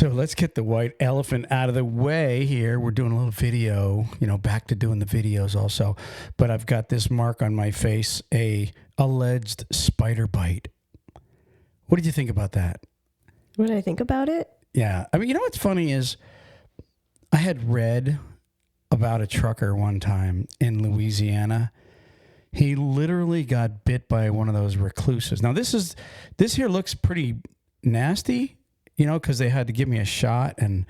So let's get the white elephant out of the way here. We're doing a little video, back to doing the videos also. But I've got this mark on my face, a alleged spider bite. What did you think about that? What did I think about it? Yeah. I mean, what's funny is I had read about a trucker one time in Louisiana. He literally got bit by one of those recluses. Now, this here looks pretty nasty, because they had to give me a shot and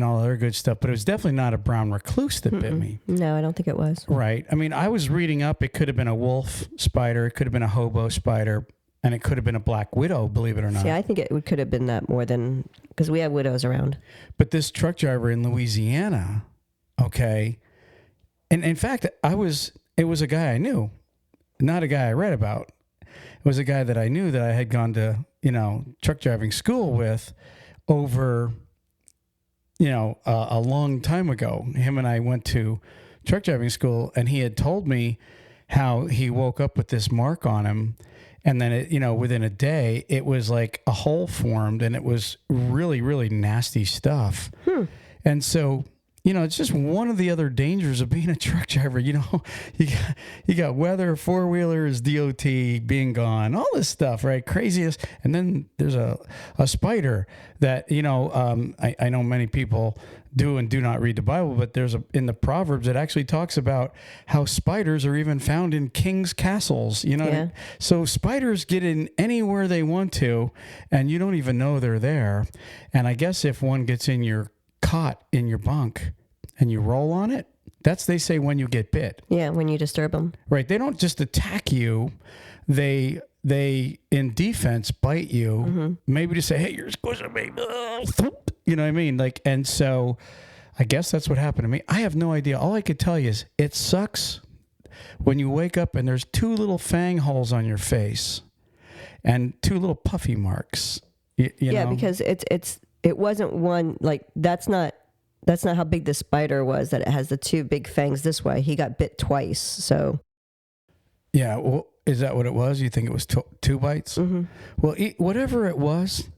all other good stuff. But it was definitely not a brown recluse that bit me. No, I don't think it was. Right. I mean, I was reading up. It could have been a wolf spider. It could have been a hobo spider. And it could have been a black widow, believe it or not. See, I think it could have been that more than... Because we have widows around. But this truck driver in Louisiana, okay, and in fact, it was a guy I knew, not a guy I read about. It was a guy that I knew that I had gone to, truck driving school with over, a long time ago. Him and I went to truck driving school, and he had told me how he woke up with this mark on him. And then, within a day, it was like a hole formed, and it was really, really nasty stuff. And so, it's just one of the other dangers of being a truck driver. You got weather, four-wheelers, DOT, being gone, all this stuff, right? Craziest. And then there's a spider that, I know many people do and do not read the Bible, but there's in the Proverbs, it actually talks about how spiders are even found in kings' castles, Yeah. So spiders get in anywhere they want to, and you don't even know they're there. And I guess if one gets in your cot in your bunk and you roll on it, they say when you get bit. Yeah, when you disturb them. Right. They don't just attack you. They in defense bite you, maybe to say, hey, you're squishing me. You know what I mean? And so I guess that's what happened to me. I have no idea. All I could tell you is it sucks when you wake up and there's two little fang holes on your face and two little puffy marks. You know? Because it wasn't one, that's not how big the spider was, that it has the two big fangs this way. He got bit twice, so. Yeah, well, is that what it was? You think it was two bites? Mm-hmm. Well, whatever it was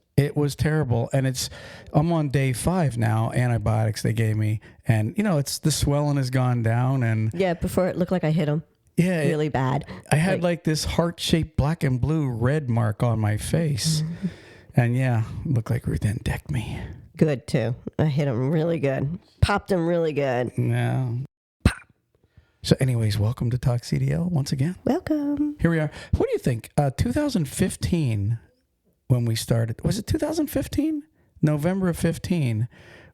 terrible. And I'm on day 5 now, antibiotics they gave me. And, it's the swelling has gone down. And Yeah, before it looked like I hit him. Yeah. Really bad. I had this heart-shaped black and blue red mark on my face. Mm-hmm. And yeah, looked like Ruth Ann decked me. Good, too. I hit him really good. Popped him really good. Yeah. Pop. So anyways, welcome to Talk CDL once again. Welcome. Here we are. What do you think? 2015, when we started, was it 2015? November of 15,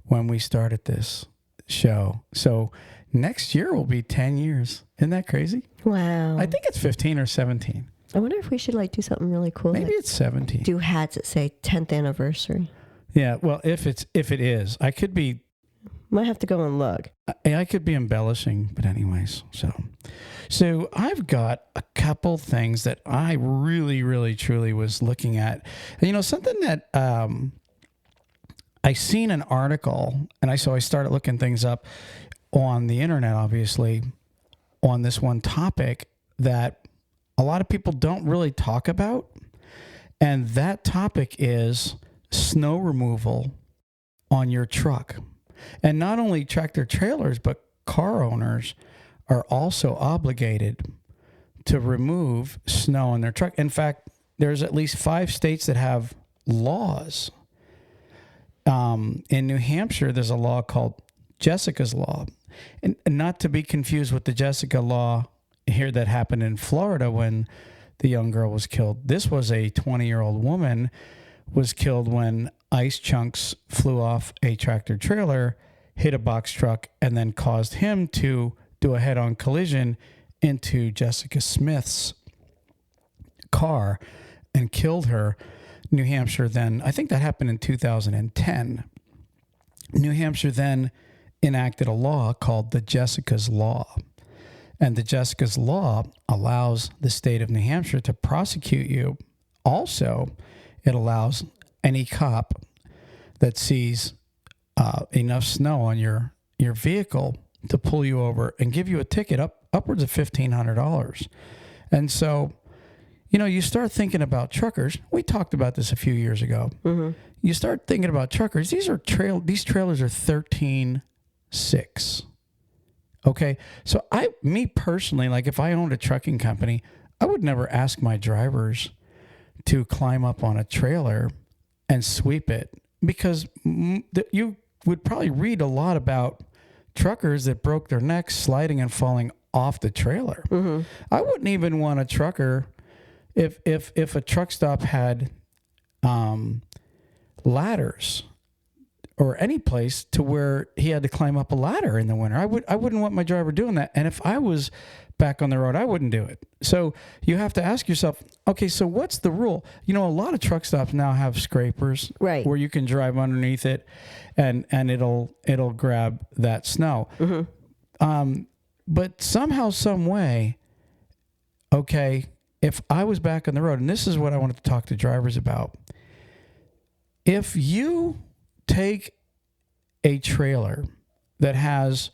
when we started this show. So next year will be 10 years. Isn't that crazy? Wow. I think it's 15 or 17. I wonder if we should do something really cool. Maybe it's 17. Do hats that say 10th anniversary. Yeah, well, if it is, I could be. Might have to go and look. I could be embellishing, but anyways, so I've got a couple things that I really, really, truly was looking at. And, something that I seen an article, and so I started looking things up on the internet, obviously, on this one topic that a lot of people don't really talk about, and that topic is snow removal on your truck. And not only tractor trailers, but car owners are also obligated to remove snow on their truck. In fact, there's at least 5 states that have laws. In New Hampshire, there's a law called Jessica's Law. And not to be confused with the Jessica Law here that happened in Florida when the young girl was killed. This was a 20-year-old woman was killed when ice chunks flew off a tractor trailer, hit a box truck, and then caused him to do a head-on collision into Jessica Smith's car and killed her. New Hampshire then, I think that happened in 2010. New Hampshire then enacted a law called the Jessica's Law. And the Jessica's Law allows the state of New Hampshire to prosecute you. Also, it allows any cop that sees enough snow on your vehicle to pull you over and give you a ticket upwards of $1,500. And so, you start thinking about truckers. We talked about this a few years ago. Mm-hmm. You start thinking about truckers. These trailers are 13.6. Okay. So me personally, like if I owned a trucking company, I would never ask my drivers to climb up on a trailer and sweep it, because you would probably read a lot about truckers that broke their necks sliding and falling off the trailer. Mm-hmm. I wouldn't even want a trucker if a truck stop had ladders or any place to where he had to climb up a ladder in the winter. I wouldn't want my driver doing that. And if I was back on the road, I wouldn't do it. So you have to ask yourself, okay, so what's the rule? A lot of truck stops now have scrapers, Right. where you can drive underneath it and it'll grab that snow. Mm-hmm. But somehow, some way, okay, if I was back on the road, and this is what I wanted to talk to drivers about. If you take a trailer that has,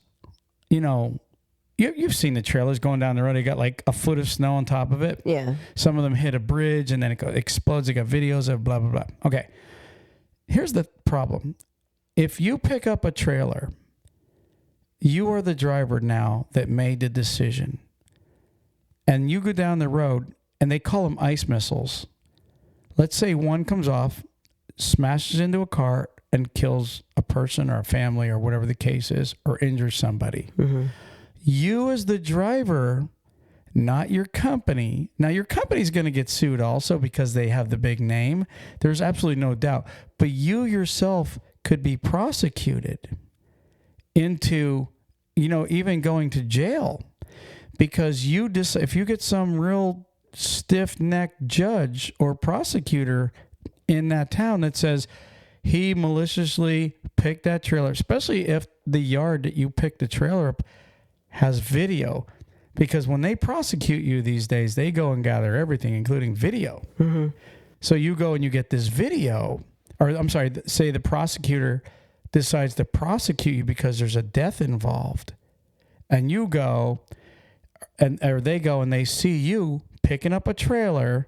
you've seen the trailers going down the road. They got like a foot of snow on top of it. Yeah. Some of them hit a bridge and then it explodes. They got videos of blah, blah, blah. Okay. Here's the problem. If you pick up a trailer, you are the driver now that made the decision. And you go down the road and they call them ice missiles. Let's say one comes off, smashes into a car and kills a person or a family or whatever the case is, or injures somebody. Mm-hmm. You as the driver, not your company. Now, your company's going to get sued also because they have the big name. There's absolutely no doubt. But you yourself could be prosecuted into, even going to jail, because if you get some real stiff-necked judge or prosecutor in that town that says he maliciously picked that trailer, especially if the yard that you picked the trailer up has video, because when they prosecute you these days, they go and gather everything, including video. Mm-hmm. So you go and you get this video, or I'm sorry, say the prosecutor decides to prosecute you because there's a death involved, and you go, or they go and they see you picking up a trailer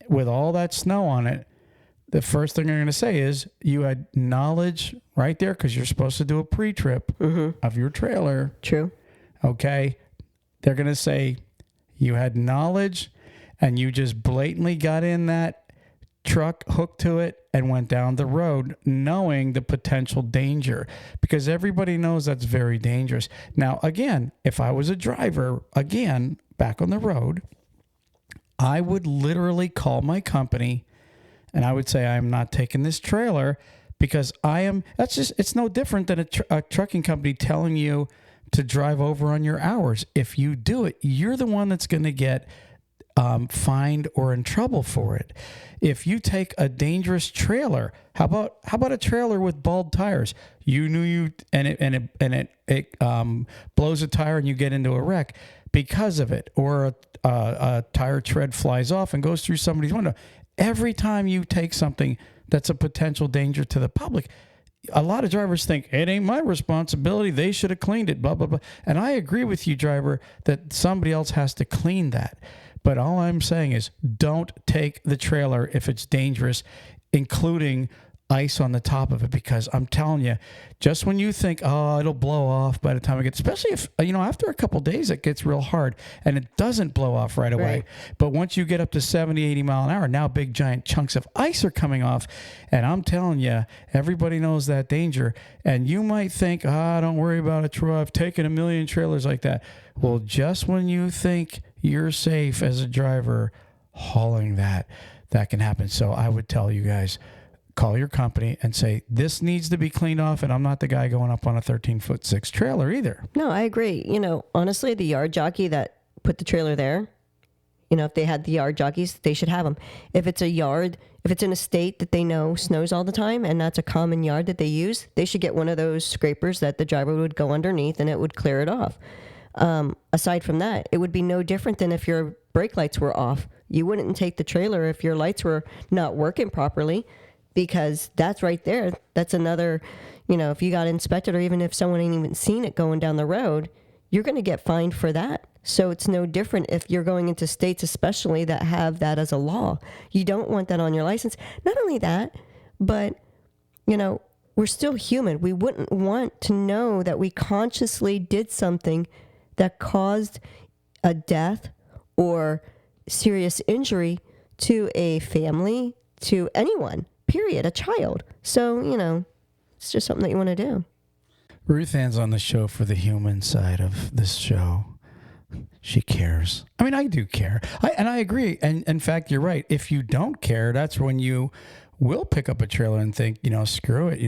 with all that snow on it. The first thing they're going to say is you had knowledge right there, because you're supposed to do a pre-trip of your trailer. True. Okay. They're going to say you had knowledge and you just blatantly got in that truck, hooked to it, and went down the road knowing the potential danger, because everybody knows that's very dangerous. Now, again, if I was a driver, again, back on the road, I would literally call my company and I would say, I'm not taking this trailer because it's no different than a trucking company telling you to drive over on your hours. If you do it, you're the one that's going to get fined or in trouble for it. If you take a dangerous trailer, how about a trailer with bald tires? It blows a tire and you get into a wreck because of it, or a tire tread flies off and goes through somebody's window. Every time you take something that's a potential danger to the public, a lot of drivers think, it ain't my responsibility, they should have cleaned it, blah, blah, blah. And I agree with you, driver, that somebody else has to clean that. But all I'm saying is, don't take the trailer if it's dangerous, including ice on the top of it, because I'm telling you, just when you think, it'll blow off by the time it gets, especially if, after a couple of days, it gets real hard and it doesn't blow off right away. Right. But once you get up to 70, 80 mile an hour, now big giant chunks of ice are coming off. And I'm telling you, everybody knows that danger. And you might think, don't worry about it, Troy. I've taken a million trailers like that. Well, just when you think you're safe as a driver hauling that can happen. So I would tell you guys, call your company and say, this needs to be cleaned off, and I'm not the guy going up on a 13'6" trailer either. No, I agree. Honestly, the yard jockey that put the trailer there, if they had the yard jockeys, they should have them. If it's in a state that they know snows all the time and that's a common yard that they use, they should get one of those scrapers that the driver would go underneath and it would clear it off. Aside from that, it would be no different than if your brake lights were off. You wouldn't take the trailer if your lights were not working properly, because that's right there. That's another, if you got inspected, or even if someone ain't even seen it going down the road, you're going to get fined for that. So it's no different if you're going into states, especially that have that as a law. You don't want that on your license. Not only that, but, we're still human. We wouldn't want to know that we consciously did something that caused a death or serious injury to a family, to anyone, period, a child. So, it's just something that you want to do. Ruth Ann's on the show for the human side of this show. She cares. I mean, I do care. And I agree. And in fact, you're right. If you don't care, that's when you will pick up a trailer and think, screw it.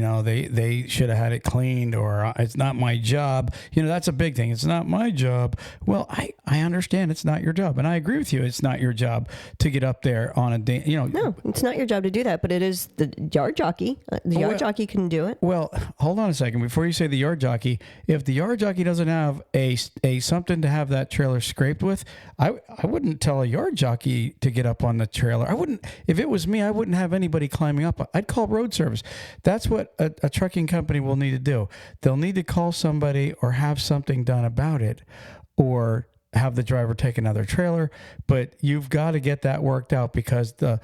They should have had it cleaned, or it's not my job. That's a big thing. It's not my job. Well, I understand it's not your job. And I agree with you. It's not your job to get up there on a day, No, it's not your job to do that, but it is the yard jockey. The yard jockey can do it. Well, hold on a second. Before you say the yard jockey, if the yard jockey doesn't have a something to have that trailer scraped with, I wouldn't tell a yard jockey to get up on the trailer. I wouldn't. If it was me, I wouldn't have anybody climbing up. I'd call road service. That's what a trucking company will need to do. They'll need to call somebody or have something done about it, or have the driver take another trailer. But you've got to get that worked out, because the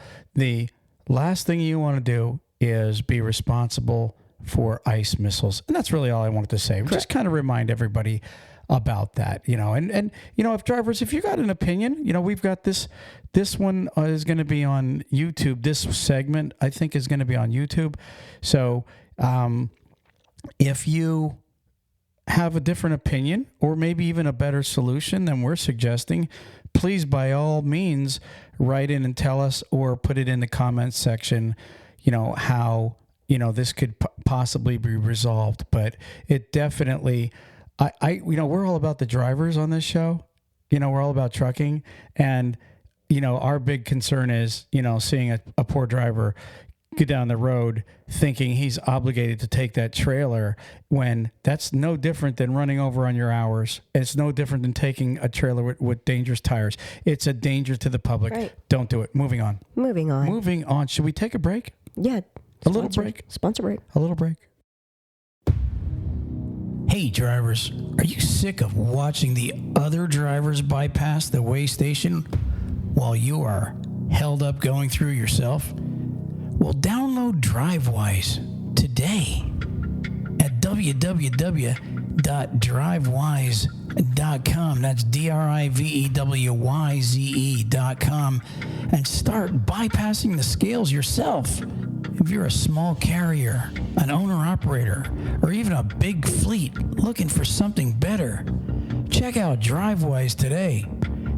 last thing you want to do is be responsible for ice missiles. And that's really all I wanted to say. Correct. Just kind of remind everybody about that, and if drivers, if you got an opinion, we've got this one is going to be on YouTube. This segment, I think, is going to be on YouTube. So if you have a different opinion, or maybe even a better solution than we're suggesting, please, by all means, write in and tell us, or put it in the comments section, how, this could possibly be resolved. But it definitely, we're all about the drivers on this show. We're all about trucking. And, our big concern is, seeing a poor driver get down the road thinking he's obligated to take that trailer, when that's no different than running over on your hours. It's no different than taking a trailer with dangerous tires. It's a danger to the public. Right. Don't do it. Moving on. Should we take a break? Yeah. A little break. Sponsor break. A little break. Hey drivers, are you sick of watching the other drivers bypass the weigh station while you are held up going through yourself? Well, download DriveWise today at www.drivewise.com. That's DRIVEWYZE.com, and start bypassing the scales yourself. If you're a small carrier, an owner-operator, or even a big fleet looking for something better, check out DriveWise today.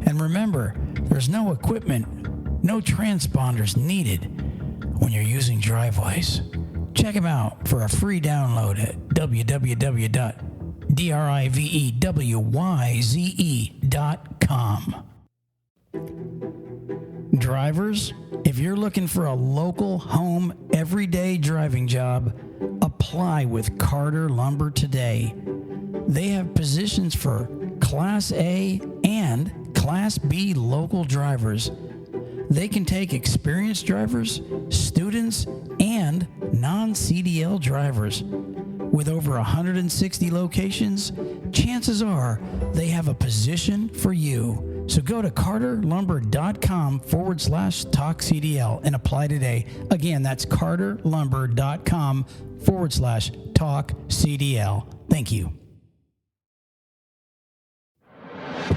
And remember, there's no equipment, no transponders needed when you're using DriveWise. Check them out for a free download at www.drivewyze.com. Drivers, if you're looking for a local, home, everyday driving job, apply with Carter Lumber today. They have positions for Class A and Class B local drivers. They can take experienced drivers, students, and non-CDL drivers. With over 160 locations, chances are they have a position for you. So go to carterlumber.com/talkcdl and apply today. Again, that's carterlumber.com/talkcdl. Thank you.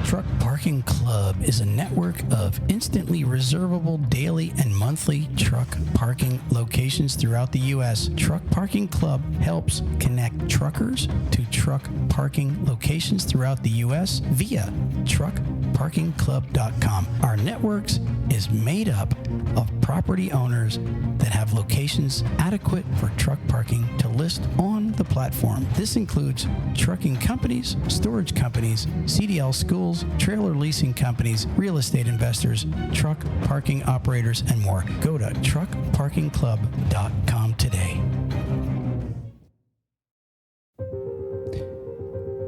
Truck Parking Club is a network of instantly reservable daily and monthly truck parking locations throughout the U.S. Truck Parking Club helps connect truckers to truck parking locations throughout the U.S. via truckparkingclub.com. Our networks is made up of property owners that have locations adequate for truck parking to list on the platform. This includes trucking companies, storage companies, CDL schools, trailer leasing companies, real estate investors, truck parking operators, and more. Go to truckparkingclub.com today.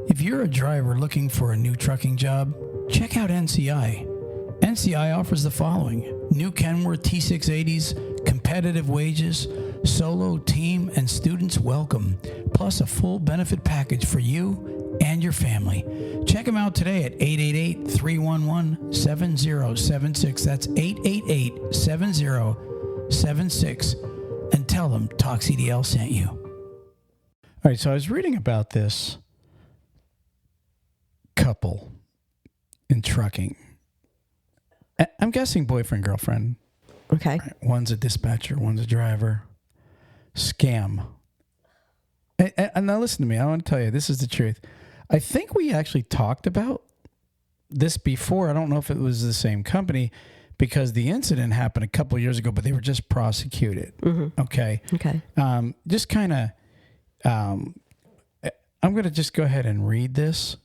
If you're a driver looking for a new trucking job, check out NCI. NCI offers the following: new Kenworth T680s, competitive wages, solo, team, and students welcome, plus a full benefit package for you and your family. Check them out today at 888-311-7076. That's 888-7076. And tell them Talk CDL sent you. All right, so I was reading about this couple in trucking. I'm guessing boyfriend, girlfriend. Okay. Right, one's a dispatcher, one's a driver. Scam. And now listen to me. I want to tell you, this is the truth. I think we actually talked about this before. I don't know if it was the same company because the incident happened a couple of years ago, but they were just prosecuted. Mm-hmm. Okay. Just kind of, I'm going to just go ahead and read this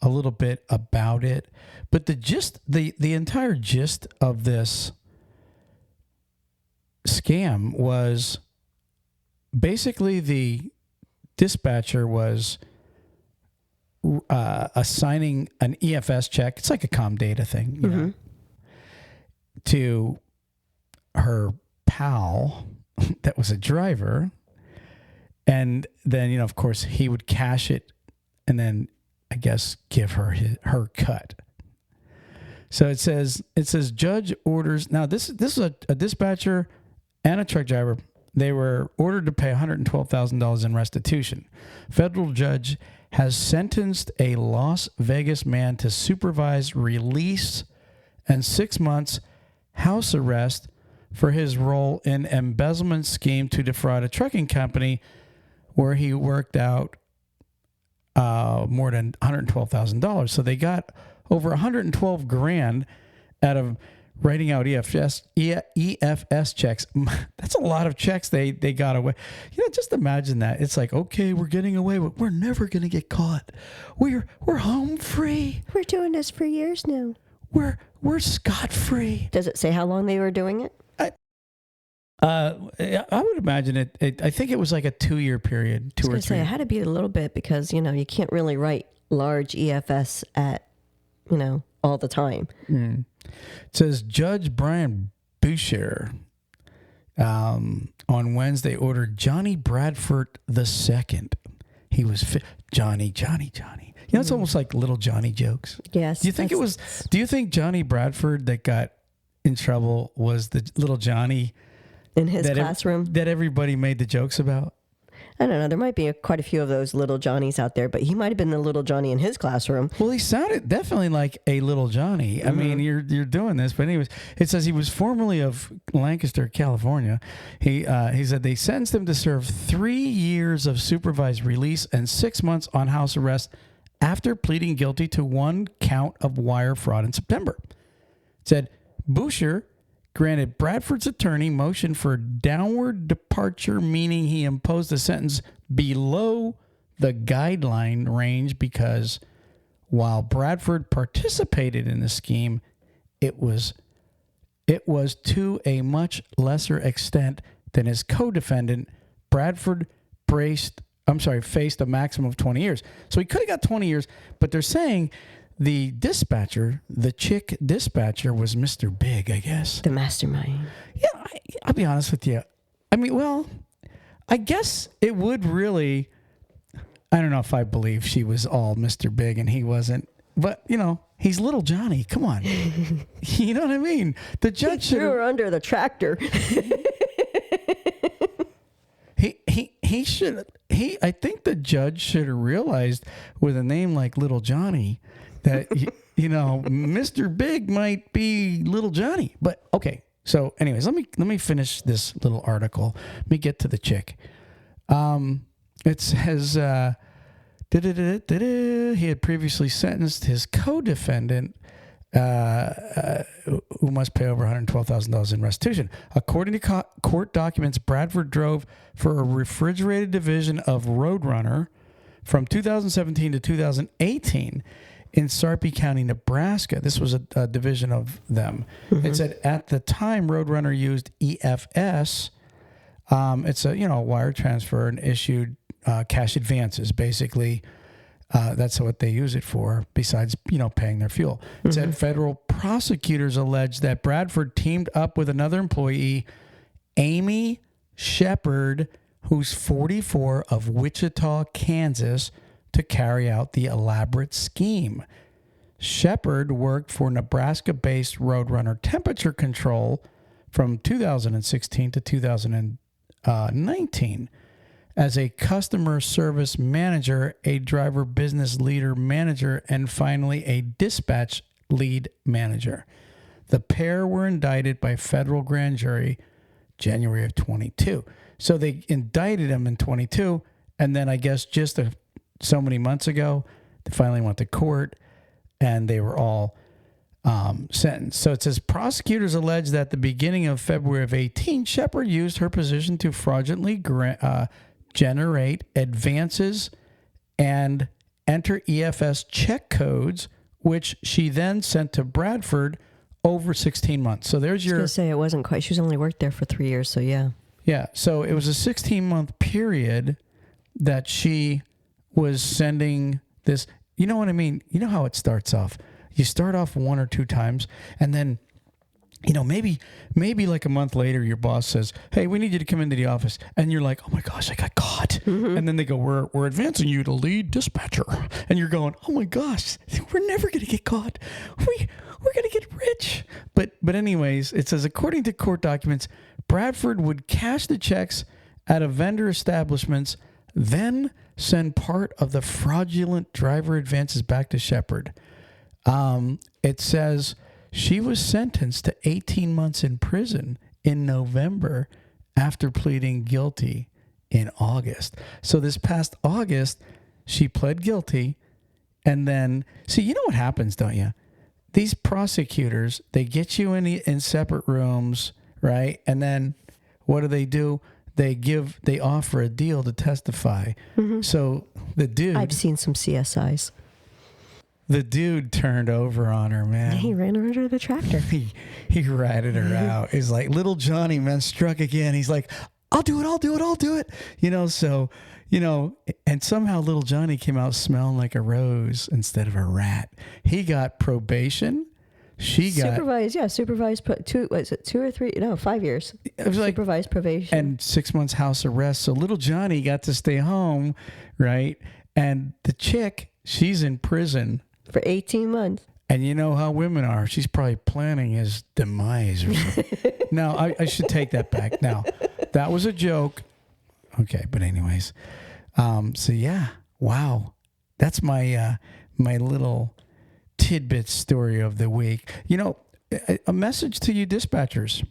a little bit about it. But the entire gist of this scam was basically the dispatcher was assigning an EFS check. It's like a comm data thing, you know, to her pal that was a driver. And then, you know, of course, he would cash it and then, I guess, give her her cut. So it says judge orders. Now, this is a dispatcher and a truck driver. They were ordered to pay $112,000 in restitution. Federal judge has sentenced a Las Vegas man to supervised release and 6 months house arrest for his role in embezzlement scheme to defraud a trucking company where he worked out more than $112,000. So they got over $112,000 out of writing out EFS checks. That's a lot of checks they got away. You know, just imagine that. It's like, okay, we're getting away, but we're never going to get caught. We're home free. We're doing this for years now. We're scot free. Does it say how long they were doing it? I would imagine it. I think it was like a 2-year period, I was going to say, it had to be a little bit because, you know, you can't really write large EFS at, you know, all the time. Mm. It says Judge Brian Boucher on Wednesday ordered Johnny Bradford II. He was Johnny. You know, it's almost like little Johnny jokes. Yes. Do you think do you think Johnny Bradford that got in trouble was the little Johnny in his classroom that everybody made the jokes about? I don't know. There might be quite a few of those little Johnnies out there, but he might have been the little Johnny in his classroom. Well, he sounded definitely like a little Johnny. Mm-hmm. I mean, you're doing this, but anyways, it says he was formerly of Lancaster, California. He said they sentenced him to serve 3 years of supervised release and 6 months on house arrest after pleading guilty to 1 count of wire fraud in September. It said Boucher granted Bradford's attorney motion for downward departure, meaning he imposed a sentence below the guideline range because while Bradford participated in the scheme, it was to a much lesser extent than his co-defendant. Bradford faced a maximum of 20 years. So he could have got 20 years, but they're saying the dispatcher, the chick dispatcher, was Mr. Big, I guess. The mastermind. Yeah, I'll be honest with you. I mean, well, I guess it would really, I don't know if I believe she was all Mr. Big and he wasn't. But, you know, he's little Johnny. Come on. You know what I mean? The judge should threw her under the tractor. I think the judge should have realized with a name like Little Johnny that, you know, Mr. Big might be Little Johnny. But, okay. So, anyways, let me finish this little article. Let me get to the chick. It says, he had previously sentenced his co-defendant, who must pay over $112,000 in restitution. According to court documents, Bradford drove for a refrigerated division of Roadrunner from 2017 to 2018 in Sarpy County, Nebraska. This was a division of them. Mm-hmm. It said at the time Roadrunner used EFS. It's a wire transfer and issued cash advances. Basically, that's what they use it for. Besides, paying their fuel. It mm-hmm. said federal prosecutors alleged that Bradford teamed up with another employee, Amy Shepard, who's 44, of Wichita, Kansas, to carry out the elaborate scheme. Shepard worked for Nebraska-based Roadrunner Temperature Control from 2016 to 2019 as a customer service manager, a driver business leader manager, and finally a dispatch lead manager. The pair were indicted by federal grand jury January of 22. So they indicted him in 22, and then I guess just so many months ago, they finally went to court, and they were all sentenced. So it says prosecutors allege that at the beginning of February of 18, Shepard used her position to fraudulently generate advances and enter EFS check codes, which she then sent to Bradford over 16 months. So there's your... I was going to say, it wasn't quite. She's only worked there for 3 years, so yeah. Yeah, so it was a 16-month period that she was sending this... You know what I mean? You know how it starts off. You start off one or two times, and then, maybe like a month later, your boss says, "Hey, we need you to come into the office," and you're like, "Oh my gosh, I got caught!" Mm-hmm. And then they go, "We're advancing you to lead dispatcher," and you're going, "Oh my gosh, we're never gonna get caught. We're gonna get rich." But anyways, it says according to court documents, Bradford would cash the checks at a vendor establishments, then send part of the fraudulent driver advances back to Shepard. It says she was sentenced to 18 months in prison in November after pleading guilty in August. So this past August, she pled guilty. And then, see, you know what happens, don't you? These prosecutors, they get you in separate rooms, right? And then what do? They offer a deal to testify. Mm-hmm. So the dude... I've seen some CSIs. The dude turned over on her, man. He ran her under the tractor. He ratted her out. He's like, little Johnny, man, struck again. He's like, I'll do it. And somehow little Johnny came out smelling like a rose instead of a rat. He got probation. She got... Supervised, 2 or 3? No, 5 years. It was like supervised probation. And 6 months house arrest. So little Johnny got to stay home, right? And the chick, she's in prison. For 18 months. And you know how women are. She's probably planning his demise or something. No, I should take that back. Now, that was a joke. Okay, but anyways. So yeah, wow. That's my my little tidbit story of the week. A message to you dispatchers.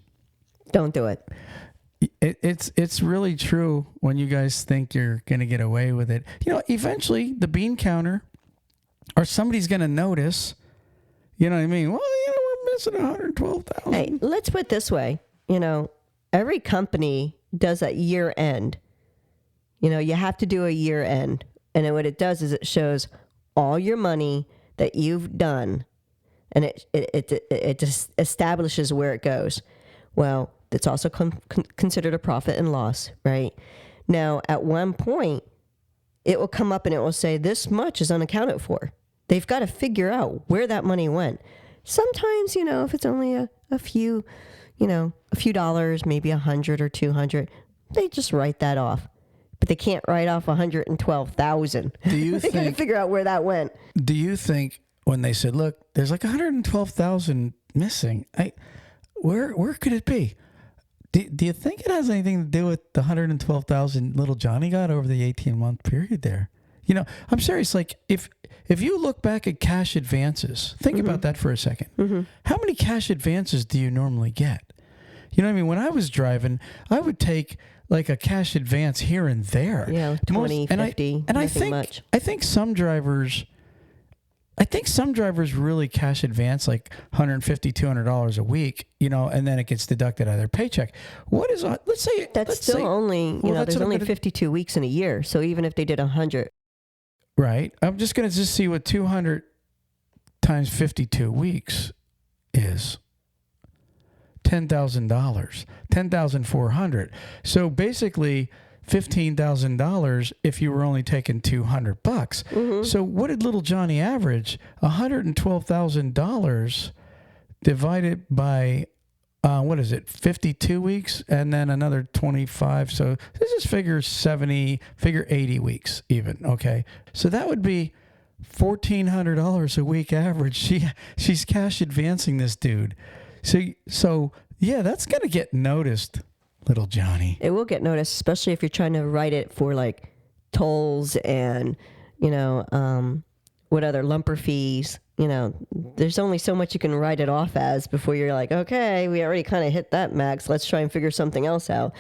Don't do it. It's really true when you guys think you're going to get away with it. Eventually the bean counter or somebody's going to notice, you know what I mean? Well, we're missing 112,000. Hey, let's put it this way. Every company does a year end. You have to do a year end. And then what it does is it shows all your money that you've done. And it just establishes where it goes. Well, it's also considered a profit and loss, right? Now, at one point, it will come up and it will say this much is unaccounted for. They've got to figure out where that money went. Sometimes, if it's only a few dollars, maybe 100 or 200, they just write that off. But they can't write off 112,000. Do you they got to figure out where that went. Do you think when they said, "Look, there's like 112,000 missing," where could it be? Do you think it has anything to do with the 112,000 little Johnny got over the 18-month period there? I'm serious. Like if you look back at cash advances, think mm-hmm. about that for a second. Mm-hmm. How many cash advances do you normally get? You know what I mean? When I was driving, I would take like a cash advance here and there. Yeah, 20, 50, and nothing much. I think some drivers really cash advance like $150, $200 a week, and then it gets deducted out of their paycheck. Let's say only, there's only 52 weeks in a year. So even if they did 100. Right. I'm just going to see what 200 times 52 weeks is. $10,000, $10,400. So basically $15,000 if you were only taking $200. Mm-hmm. So what did little Johnny average? $112,000 divided by what is it, 52 weeks, and then another 25. So this is figure 80 weeks even. Okay, so that would be $1,400 a week average. She's cash advancing this dude. So yeah, that's gonna get noticed, little Johnny. It will get noticed, especially if you're trying to write it for like tolls and what other lumper fees. There's only so much you can write it off as before you're like, okay, we already kind of hit that max. Let's try and figure something else out.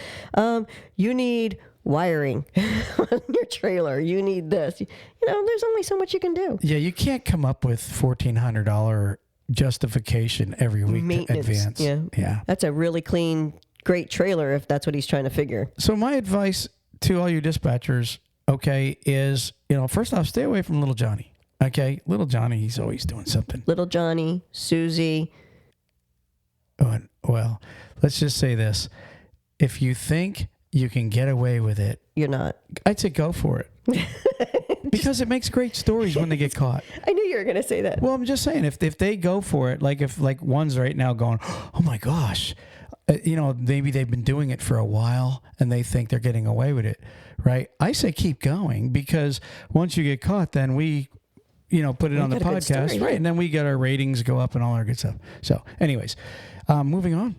You need wiring on your trailer. You need this. There's only so much you can do. Yeah, you can't come up with $1,400 justification every week to advance. Yeah. That's a really clean, great trailer if that's what he's trying to figure. So my advice to all you dispatchers, okay, is, first off, stay away from little Johnny. Okay, little Johnny, he's always doing something. Little Johnny, Susie. Well, let's just say this. If you think you can get away with it, you're not. I'd say go for it. Because it makes great stories when they get caught. I knew you were going to say that. Well, I'm just saying, if they go for it, if one's right now going, oh my gosh, maybe they've been doing it for a while and they think they're getting away with it, right? I say keep going, because once you get caught, then we put it on the podcast, story, right? And then we get our ratings go up and all our good stuff. So anyways, moving on.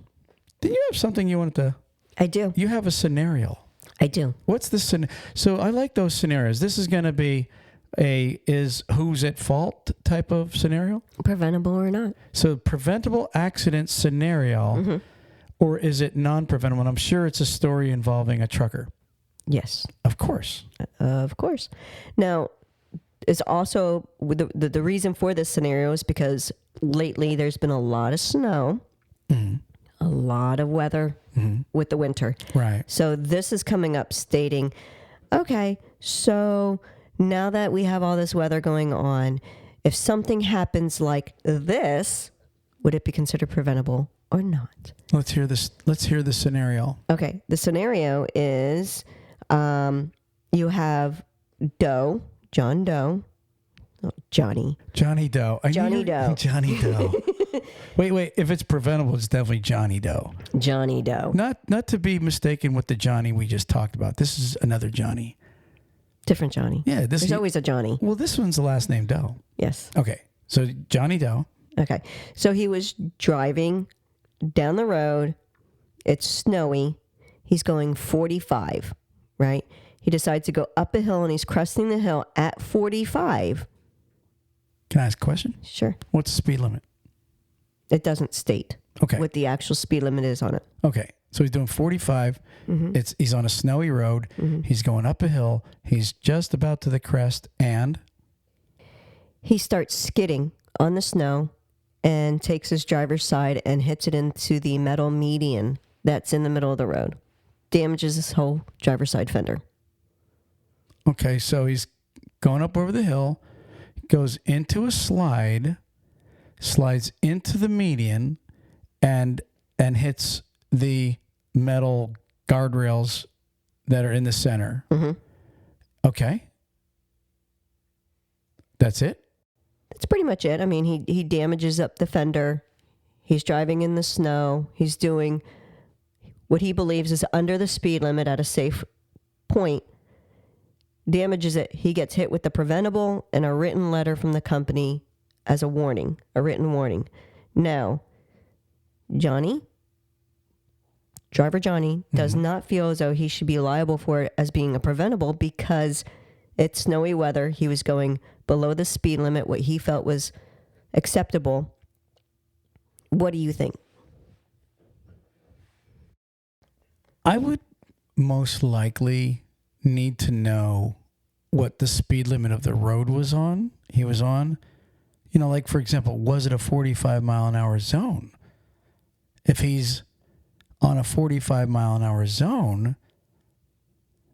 Did you have something you wanted to? I do. You have a scenario. I do. What's the scenario? So I like those scenarios. This is going to be is who's at fault type of scenario? Preventable or not. So preventable accident scenario, or is it non-preventable? And I'm sure it's a story involving a trucker. Yes. Of course. Of course. Now, is also the reason for this scenario is because lately there's been a lot of snow, a lot of weather with the winter. Right. So this is coming up stating, okay, so now that we have all this weather going on, if something happens like this, would it be considered preventable or not? Let's hear this. Let's hear the scenario. Okay. The scenario is you have Doe. John Doe. Oh, Johnny. Johnny Doe. Johnny Doe. Johnny Doe. Wait. If it's preventable, it's definitely Johnny Doe. Johnny Doe. Not to be mistaken with the Johnny we just talked about. This is another Johnny. Different Johnny. Yeah. There's always a Johnny. Well, this one's the last name Doe. Yes. Okay. So Johnny Doe. Okay. So he was driving down the road. It's snowy. He's going 45, right? He decides to go up a hill and he's cresting the hill at 45. Can I ask a question? Sure. What's the speed limit? It doesn't state what the actual speed limit is on it. Okay. So he's doing 45. He's on a snowy road. He's going up a hill. He's just about to the crest, and he starts skidding on the snow and takes his driver's side and hits it into the metal median that's in the middle of the road. Damages his whole driver's side fender. Okay, so he's going up over the hill, goes into a slide, slides into the median, and hits the metal guardrails that are in the center. Okay. That's it? That's pretty much it. I mean, he damages up the fender. He's driving in the snow. He's doing what he believes is under the speed limit at a safe point. Damages it. He gets hit with the preventable and a written letter from the company as a warning, a written warning. Now, driver Johnny, does not feel as though he should be liable for it as being a preventable because it's snowy weather. He was going below the speed limit, what he felt was acceptable. What do you think? I would most likely need to know what the speed limit of the road he was on. Like, for example, was it a 45 mile an hour zone? If he's on a 45 mile an hour zone,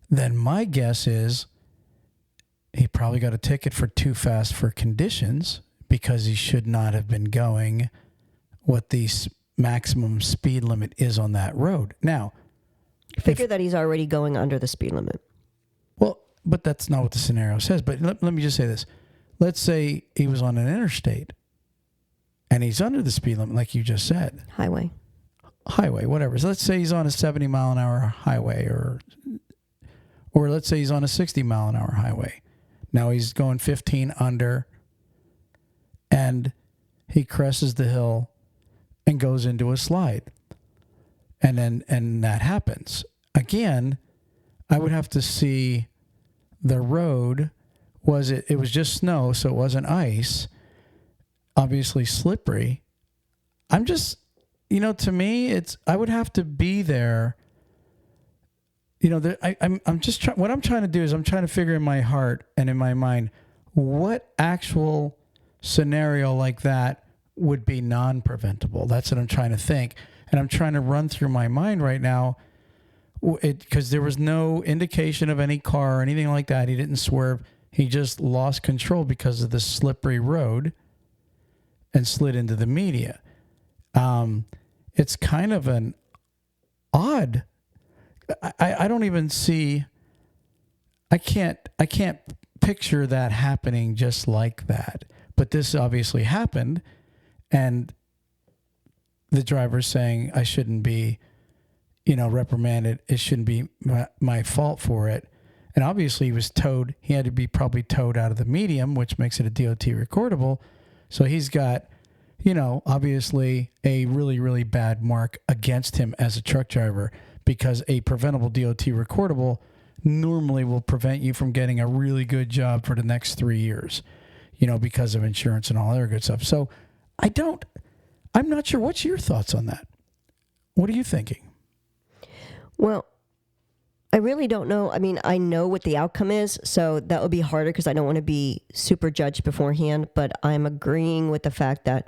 then my guess is he probably got a ticket for too fast for conditions because he should not have been going what the maximum speed limit is on that road. Now, figure that he's already going under the speed limit. Well, but that's not what the scenario says. But let me just say this. Let's say he was on an interstate and he's under the speed limit, like you just said. Highway. highway, whatever. So let's say he's on a 70 mile an hour highway, or let's say he's on a 60 mile an hour highway. Now he's going 15 under, and he crests the hill and goes into a slide. And that happens. Again, I would have to see the road. It was just snow, so it wasn't ice. Obviously slippery. I'm just, to me, I would have to be there. I'm just trying. What I'm trying to do is I'm trying to figure in my heart and in my mind what actual scenario like that would be non-preventable. That's what I'm trying to think, and I'm trying to run through my mind right now. Because there was no indication of any car or anything like that. He didn't swerve. He just lost control because of the slippery road and slid into the media. It's kind of an odd. I don't even see. I can't picture that happening just like that. But this obviously happened, and the driver's saying I shouldn't be, reprimanded. It shouldn't be my fault for it. And obviously he was towed. He had to be probably towed out of the medium, which makes it a DOT recordable. So he's got, obviously a really, really bad mark against him as a truck driver, because a preventable DOT recordable normally will prevent you from getting a really good job for the next 3 years, because of insurance and all other good stuff. So I'm not sure. What's your thoughts on that? What are you thinking? Well, I really don't know. I mean, I know what the outcome is, so that would be harder because I don't want to be super judged beforehand, but I'm agreeing with the fact that,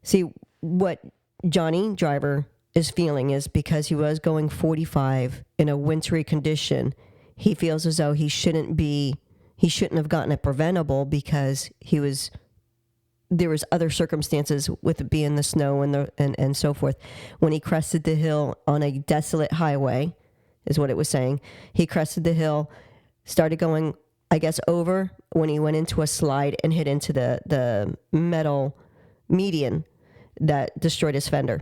see, what Johnny Driver is feeling is because he was going 45 in a wintry condition, he feels as though he shouldn't have gotten a preventable because there was other circumstances with it being the snow and so forth. When he crested the hill on a desolate highway, is what it was saying. He crested the hill, started going, I guess, over when he went into a slide and hit into the metal median that destroyed his fender.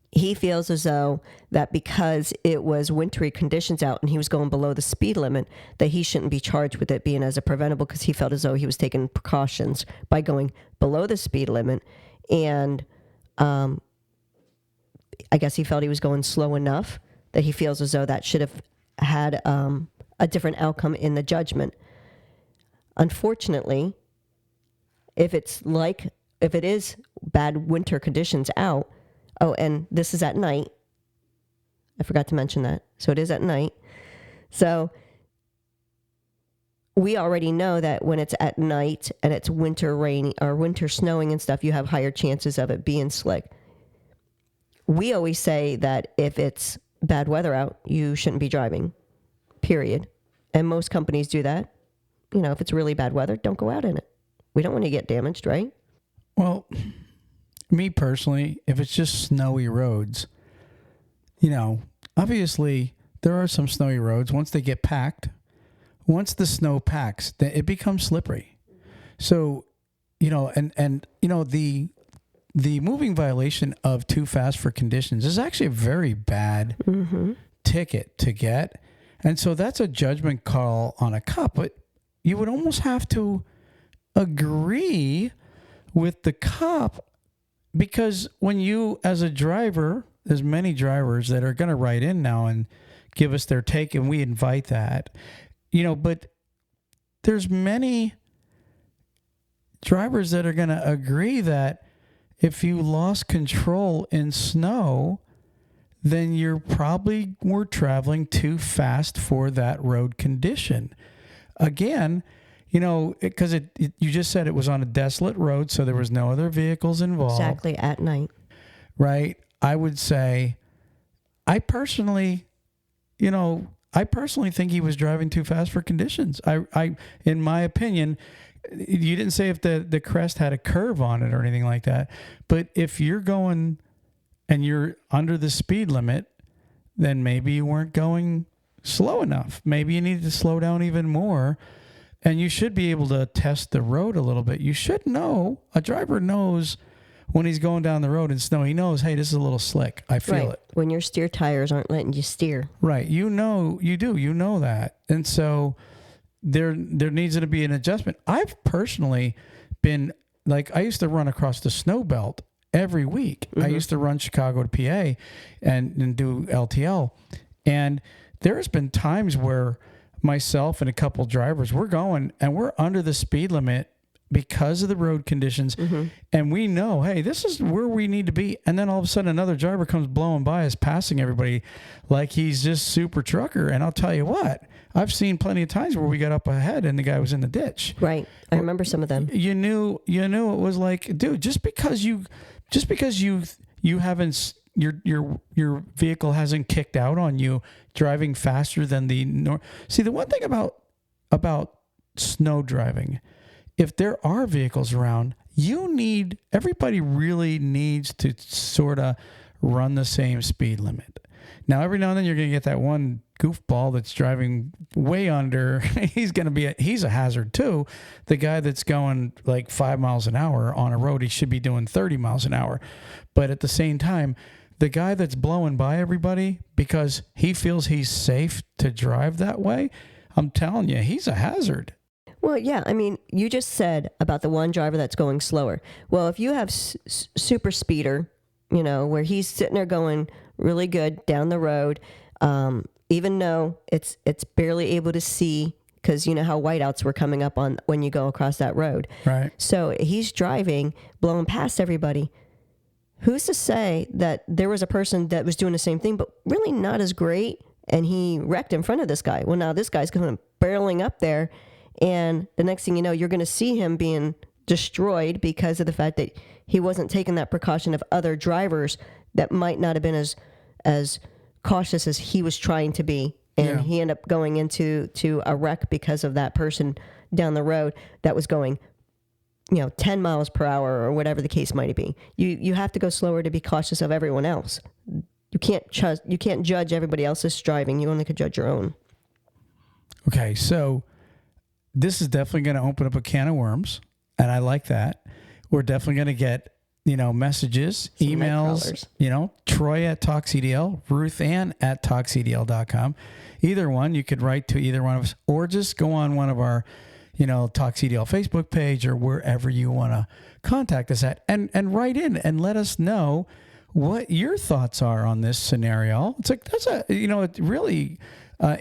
He feels as though that because it was wintry conditions out and he was going below the speed limit, that he shouldn't be charged with it being as a preventable, because he felt as though he was taking precautions by going below the speed limit. And I guess he felt he was going slow enough that he feels as though that should have had a different outcome in the judgment. Unfortunately, if it is bad winter conditions out, and this is at night. I forgot to mention that. So it is at night. So we already know that when it's at night and it's winter rain or winter snowing and stuff, you have higher chances of it being slick. We always say that if it's bad weather out, you shouldn't be driving, period. And most companies do that. If it's really bad weather, don't go out in it. We don't want to get damaged, right? Well, me personally, if it's just snowy roads, obviously there are some snowy roads. Once they get packed, once the snow packs, it becomes slippery. So, the moving violation of too fast for conditions is actually a very bad ticket to get. And so that's a judgment call on a cop, but you would almost have to agree with the cop. Because when you, as a driver, there's many drivers that are going to write in now and give us their take, and we invite that, but there's many drivers that are going to agree that if you lost control in snow, then you're probably were traveling too fast for that road condition. Again, because you just said it was on a desolate road, so there was no other vehicles involved. Exactly, at night. Right? I would say, I personally think he was driving too fast for conditions. I in my opinion, you didn't say if the crest had a curve on it or anything like that, but if you're going and you're under the speed limit, then maybe you weren't going slow enough. Maybe you needed to slow down even more. And you should be able to test the road a little bit. You should know, a driver knows when he's going down the road in snow, he knows, hey, this is a little slick. I feel it. When your steer tires aren't letting you steer. Right. You know that. And so there needs to be an adjustment. I've personally been, like, I used to run across the snow belt every week. I used to run Chicago to PA and do LTL. And there's been times where myself and a couple drivers, we're going and we're under the speed limit because of the road conditions. And we know, hey, this is where we need to be. And then all of a sudden another driver comes blowing by us, passing everybody like he's just super trucker. And I'll tell you what, I've seen plenty of times where we got up ahead and the guy was in the ditch. Right. I remember some of them. You knew it was like, dude, just because you haven't, your vehicle hasn't kicked out on you driving faster than the See, the one thing about snow driving, if there are vehicles around, everybody really needs to sort of run the same speed limit. Now, every now and then you're going to get that one goofball that's driving way under. He's a hazard too. The guy that's going like 5 miles an hour on a road, he should be doing 30 miles an hour. But at the same time, the guy that's blowing by everybody because he feels he's safe to drive that way, I'm telling you, he's a hazard. Well, yeah. I mean, you just said about the one driver that's going slower. Well, if you have super speeder, where he's sitting there going really good down the road, even though it's barely able to see, because you know how whiteouts were coming up on when you go across that road. Right. So he's driving, blowing past everybody. Who's to say that there was a person that was doing the same thing, but really not as great, and he wrecked in front of this guy? Well, now this guy's going barreling up there, and the next thing you know, you're going to see him being destroyed because of the fact that he wasn't taking that precaution of other drivers that might not have been as cautious as he was trying to be. And he ended up going into a wreck because of that person down the road that was going 10 miles per hour or whatever the case might be. You have to go slower to be cautious of everyone else. You can't judge everybody else's driving. You only could judge your own. Okay, so this is definitely going to open up a can of worms, and I like that. We're definitely going to get messages, emails, Troy at TalkCDL, Ruth Ann at TalkCDL.com. Either one, you could write to either one of us, or just go on one of our TalkCDL Facebook page or wherever you want to contact us at, and write in and let us know what your thoughts are on this scenario. It's like, that's a really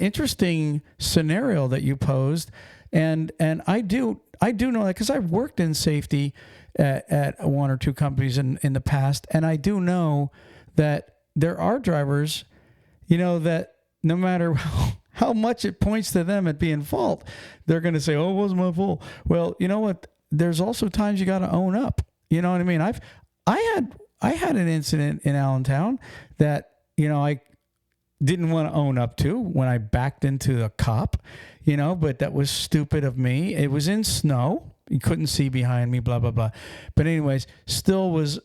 interesting scenario that you posed, and I do know that because I've worked in safety at one or two companies in the past, and I do know that there are drivers, that no matter how much it points to them at being fault, they're going to say, "Oh, it wasn't my fault." Well, you know what? There's also times you got to own up. You know what I mean? I had an incident in Allentown that I didn't want to own up to when I backed into a cop, but that was stupid of me. It was in snow. You couldn't see behind me, blah, blah, blah. But anyways, still was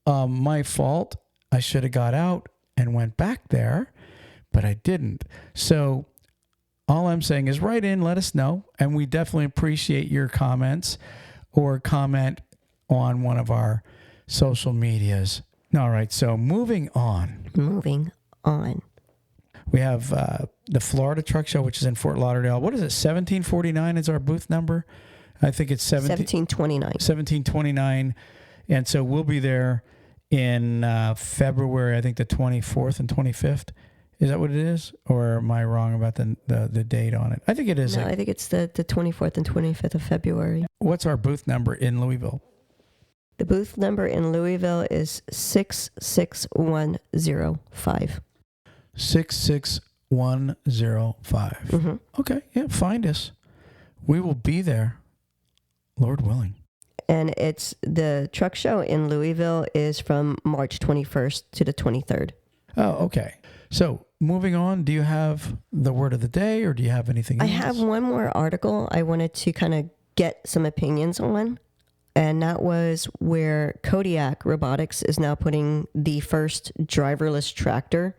my fault. I should have got out and went back there, but I didn't. So all I'm saying is write in, let us know, and we definitely appreciate your comments or comment on one of our social medias. All right, so moving on. We have the Florida Truck Show, which is in Fort Lauderdale. What is it, 1749 is our booth number? I think it's 1729. 1729. And so we'll be there in February, I think the 24th and 25th. Is that what it is? Or am I wrong about the date on it? I think it is. No, I think it's the 24th and 25th of February. What's our booth number in Louisville? The booth number in Louisville is 66105. 66105. Mm-hmm. Okay, yeah, find us. We will be there, Lord willing. And it's the truck show in Louisville is from March 21st to the 23rd. Oh, okay. So moving on, do you have the word of the day or do you have anything else? I have one more article I wanted to kind of get some opinions on. And that was where Kodiak Robotics is now putting the first driverless tractor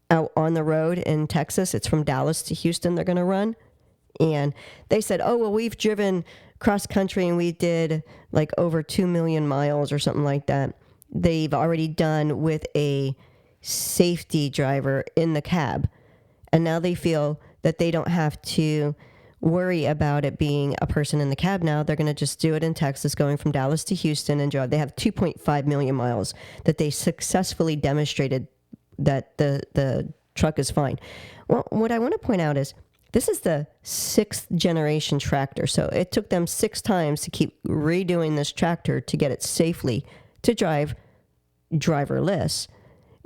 out on the road in Texas. It's from Dallas to Houston they're going to run. And they said, oh, well, we've driven cross country and we did like over 2 million miles or something like that. They've already done with a safety driver in the cab. And now they feel that they don't have to worry about it being a person in the cab now. They're going to just do it in Texas, going from Dallas to Houston and drive. They have 2.5 million miles that they successfully demonstrated that the truck is fine. Well, what I want to point out is this is the 6th generation tractor. So it took them 6 times to keep redoing this tractor to get it safely to drive driverless.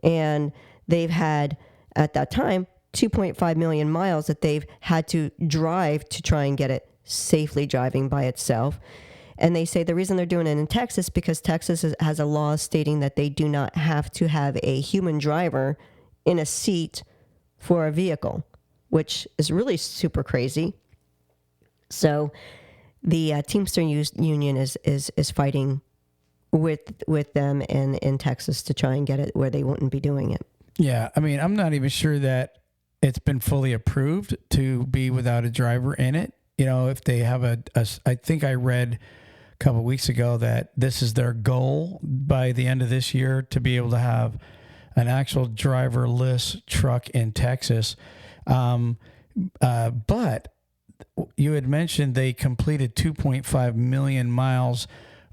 And they've had, at that time, 2.5 million miles that they've had to drive to try and get it safely driving by itself. And they say the reason they're doing it in Texas because Texas has a law stating that they do not have to have a human driver in a seat for a vehicle, which is really super crazy. So the Teamster Union is fighting with them in Texas to try and get it where they wouldn't be doing it. Yeah, I mean, I'm not even sure that it's been fully approved to be without a driver in it. You know, if they have I think I read a couple of weeks ago that this is their goal by the end of this year to be able to have an actual driverless truck in Texas. But you had mentioned they completed 2.5 million miles,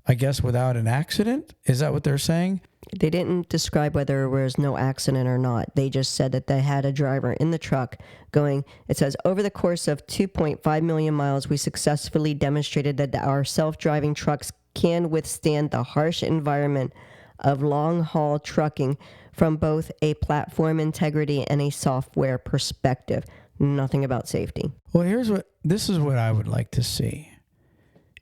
I guess, without an accident. Is that what they're saying? They didn't describe whether there was no accident or not. They just said that they had a driver in the truck going, it says, over the course of 2.5 million miles, we successfully demonstrated that our self-driving trucks can withstand the harsh environment of long-haul trucking from both a platform integrity and a software perspective. Nothing about safety. Well, this is what I would like to see.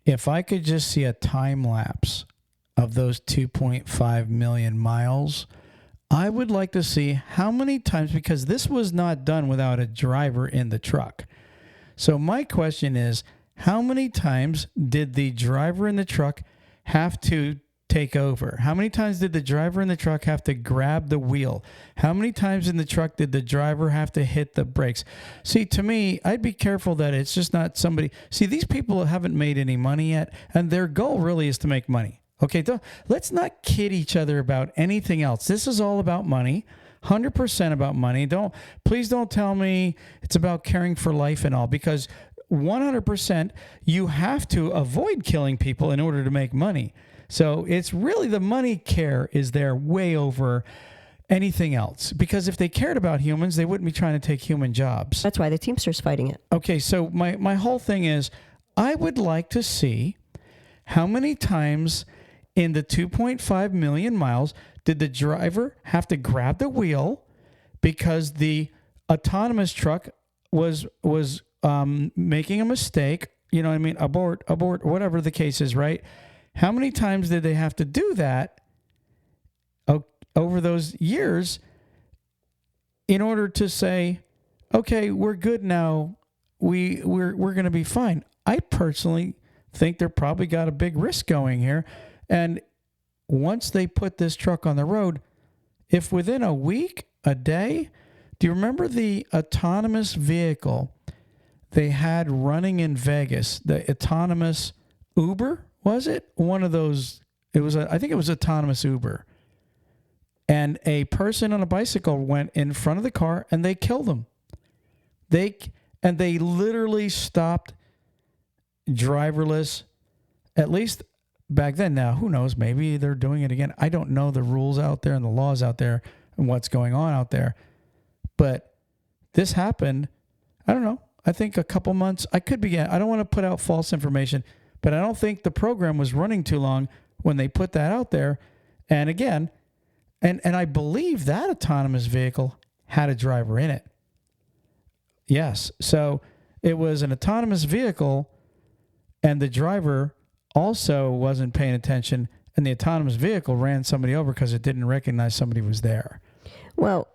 If I could just see a time lapse of those 2.5 million miles, I would like to see how many times, because this was not done without a driver in the truck. So my question is, how many times did the driver in the truck have to take over? How many times did the driver in the truck have to grab the wheel? How many times in the truck did the driver have to hit the brakes? See, to me, I'd be careful that it's just not somebody. See, these people haven't made any money yet, and their goal really is to make money. Okay, let's not kid each other about anything else. This is all about money, 100% about money. Please don't tell me it's about caring for life and all, because 100% you have to avoid killing people in order to make money. So it's really the money care is there way over anything else, because if they cared about humans, they wouldn't be trying to take human jobs. That's why the Teamsters fighting it. Okay, so my whole thing is I would like to see how many times in the 2.5 million miles did the driver have to grab the wheel because the autonomous truck was making a mistake, you know what I mean, abort, whatever the case is, right? How many times did they have to do that over those years in order to say, okay, we're good now, we're going to be fine? I personally think they're probably got a big risk going here. And once they put this truck on the road, if within a week, a day, do you remember the autonomous vehicle they had running in Vegas, the autonomous Uber, was it? One of those, I think it was autonomous Uber. And a person on a bicycle went in front of the car and they killed him. They literally stopped driverless, at least back then. Now, who knows? Maybe they're doing it again. I don't know the rules out there and the laws out there and what's going on out there. But this happened, I don't know, I think a couple months. I don't want to put out false information, but I don't think the program was running too long when they put that out there. And again, and I believe that autonomous vehicle had a driver in it. Yes. So it was an autonomous vehicle and the driver also wasn't paying attention, and the autonomous vehicle ran somebody over because it didn't recognize somebody was there. Well,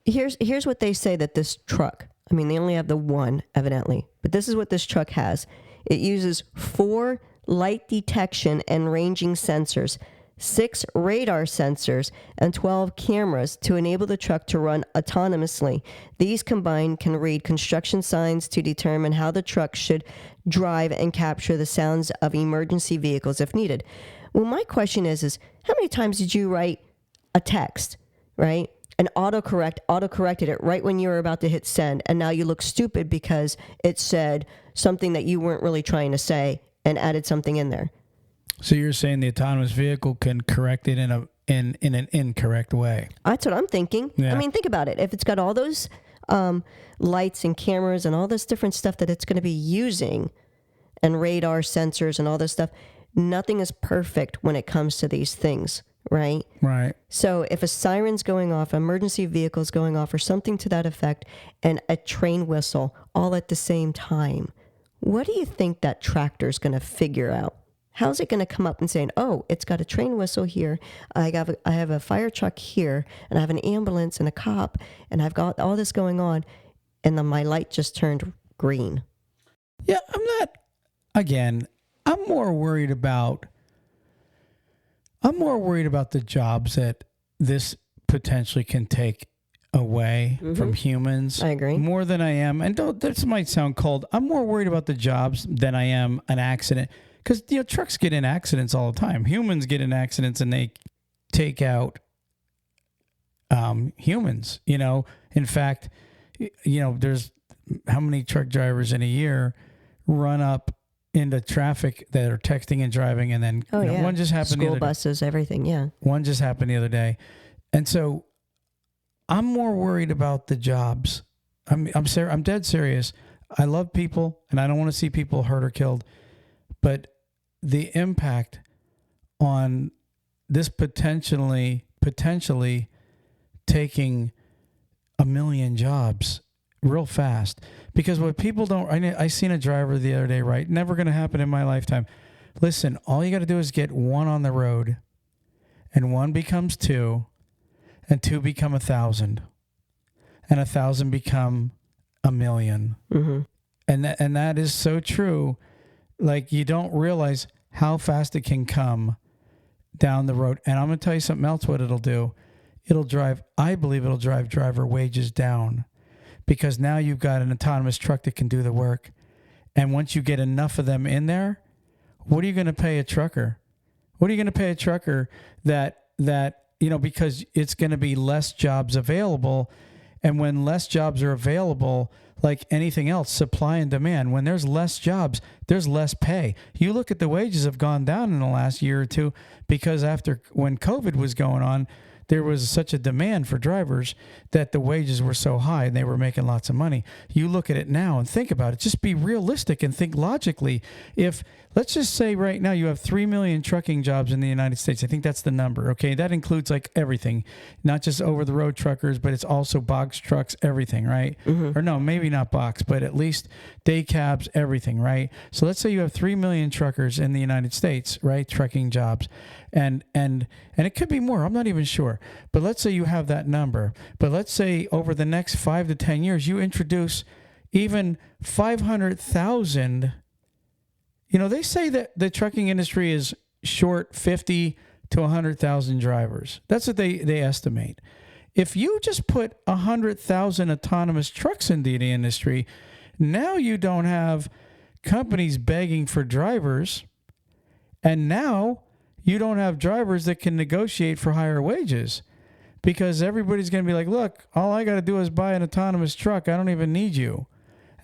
here's what they say that this truck, I mean, they only have the one, evidently, but this is what this truck has. It uses 4 light detection and ranging sensors 6 radar sensors, and 12 cameras to enable the truck to run autonomously. These combined can read construction signs to determine how the truck should drive and capture the sounds of emergency vehicles if needed. Well, my question is how many times did you write a text, right? And auto-corrected it right when you were about to hit send, and now you look stupid because it said something that you weren't really trying to say and added something in there. So you're saying the autonomous vehicle can correct it in an incorrect way? That's what I'm thinking. Yeah. I mean, think about it. If it's got all those lights and cameras and all this different stuff that it's going to be using, and radar sensors and all this stuff, nothing is perfect when it comes to these things, right? Right. So if a siren's going off, emergency vehicle's going off, or something to that effect, and a train whistle all at the same time, what do you think that tractor's going to figure out? How's it going to come up and saying, oh, it's got a train whistle here, I have a fire truck here, and I have an ambulance and a cop, and I've got all this going on, and then my light just turned green? Yeah, I'm more worried about the jobs that this potentially can take away from humans. I agree. More than I am, and this might sound cold, I'm more worried about the jobs than I am an accident. Because, trucks get in accidents all the time. Humans get in accidents and they take out humans, In fact, there's how many truck drivers in a year run up into traffic that are texting and driving, and then one just happened. School buses, everything, yeah. One just happened the other day. And so I'm more worried about the jobs. I'm dead serious. I love people, and I don't want to see people hurt or killed. But the impact on this potentially taking 1 million jobs real fast. Because what people don't, I seen a driver the other day, right? Never going to happen in my lifetime. Listen, all you got to do is get one on the road, and one becomes 2, and 2 become 1,000, and 1,000 become 1 million. Mm-hmm. And that is so true. Like, you don't realize how fast it can come down the road. And I'm going to tell you something else, what it'll do. I believe it'll drive driver wages down, because now you've got an autonomous truck that can do the work. And once you get enough of them in there, what are you going to pay a trucker? What are you going to pay a trucker that because it's going to be less jobs available. And when less jobs are available, like anything else, supply and demand, when there's less jobs, there's less pay. You look at the wages have gone down in the last year or two, because when COVID was going on, there was such a demand for drivers that the wages were so high and they were making lots of money. You look at it now and think about it. Just be realistic and think logically. If, let's just say right now you have 3 million trucking jobs in the United States. I think that's the number, okay? That includes like everything, not just over-the-road truckers, but it's also box trucks, everything, right? Mm-hmm. Or no, maybe not box, but at least day cabs, everything, right? So let's say you have 3 million truckers in the United States, right? Trucking jobs. And it could be more. I'm not even sure. But let's say you have that number. But let's say over the next 5 to 10 years, you introduce even 500,000. They say that the trucking industry is short 50 to 100,000 drivers. That's what they estimate. If you just put 100,000 autonomous trucks into the industry, now you don't have companies begging for drivers. And now you don't have drivers that can negotiate for higher wages, because everybody's going to be like, look, all I got to do is buy an autonomous truck. I don't even need you.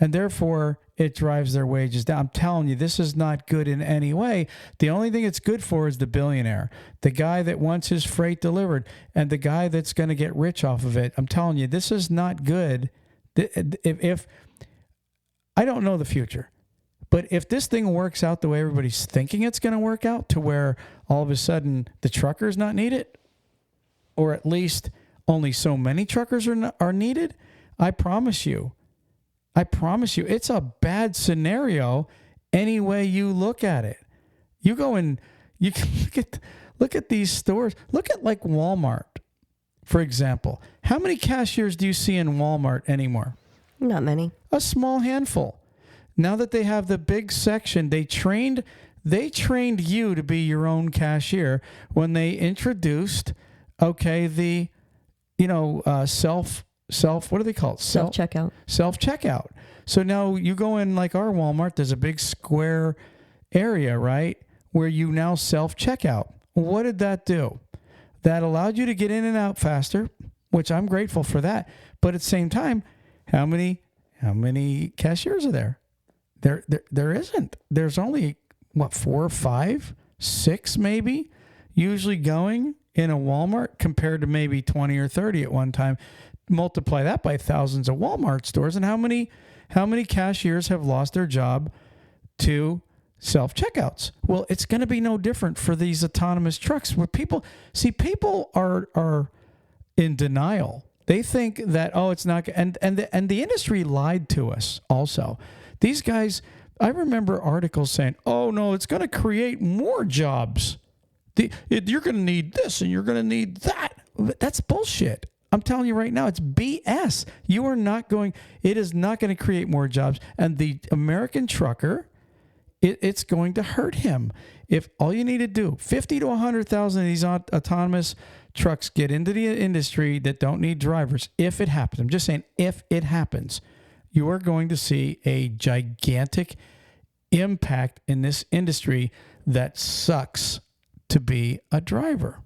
And therefore, it drives their wages down. I'm telling you, this is not good in any way. The only thing it's good for is the billionaire, the guy that wants his freight delivered, and the guy that's going to get rich off of it. I'm telling you, this is not good. If I don't know the future. But if this thing works out the way everybody's thinking it's going to work out, to where all of a sudden the truckers not needed, or at least only so many truckers are needed, I promise you, it's a bad scenario any way you look at it. You go and you can look at these stores. Look at like Walmart, for example. How many cashiers do you see in Walmart anymore? Not many. A small handful. Now that they have the big section, they trained They trained you to be your own cashier when they introduced, the, what do they call it? Self-checkout. Self-checkout. So now you go in like our Walmart, there's a big square area, right, where you now self-checkout. What did that do? That allowed you to get in and out faster, which I'm grateful for that. But at the same time, how many cashiers are there? There isn't. There's only 4 or 5, 6 maybe, usually going in a Walmart compared to maybe 20 or 30 at one time. Multiply that by thousands of Walmart stores, and how many cashiers have lost their job to self-checkouts? Well, it's going to be no different for these autonomous trucks where people are in denial. They think that, it's not, and the industry lied to us also. These guys, I remember articles saying, oh no, it's going to create more jobs. You're going to need this and you're going to need that. That's bullshit. I'm telling you right now, it's BS. It is not going to create more jobs. And the American trucker, it's going to hurt him. If all you need to do, 50 to 100,000 of these autonomous trucks get into the industry that don't need drivers, if it happens, I'm just saying, if it happens, you are going to see a gigantic impact in this industry that sucks to be a driver.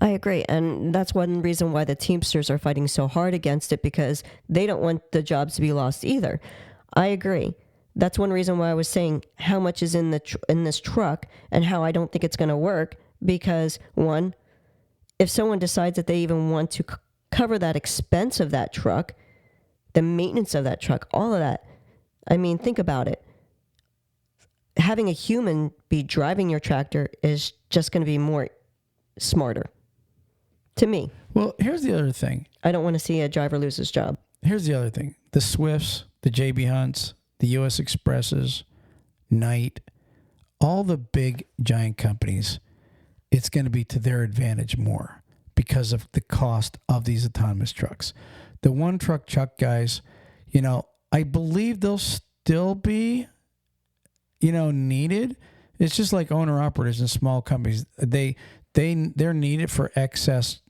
I agree. And that's one reason why the Teamsters are fighting so hard against it, because they don't want the jobs to be lost either. I agree. That's one reason why I was saying how much is in this truck and how I don't think it's going to work. Because one, if someone decides that they even want to cover that expense of that truck, the maintenance of that truck, all of that, I mean, think about it. Having a human be driving your tractor is just going to be more smarter to me. Well, here's the other thing. I don't want to see a driver lose his job. Here's the other thing. The Swifts, the JB Hunts, the US Expresses, Knight, all the big giant companies, it's going to be to their advantage more because of the cost of these autonomous trucks. The one truck guys, I believe they'll still be, needed. It's just like owner operators in small companies. They're needed for excess,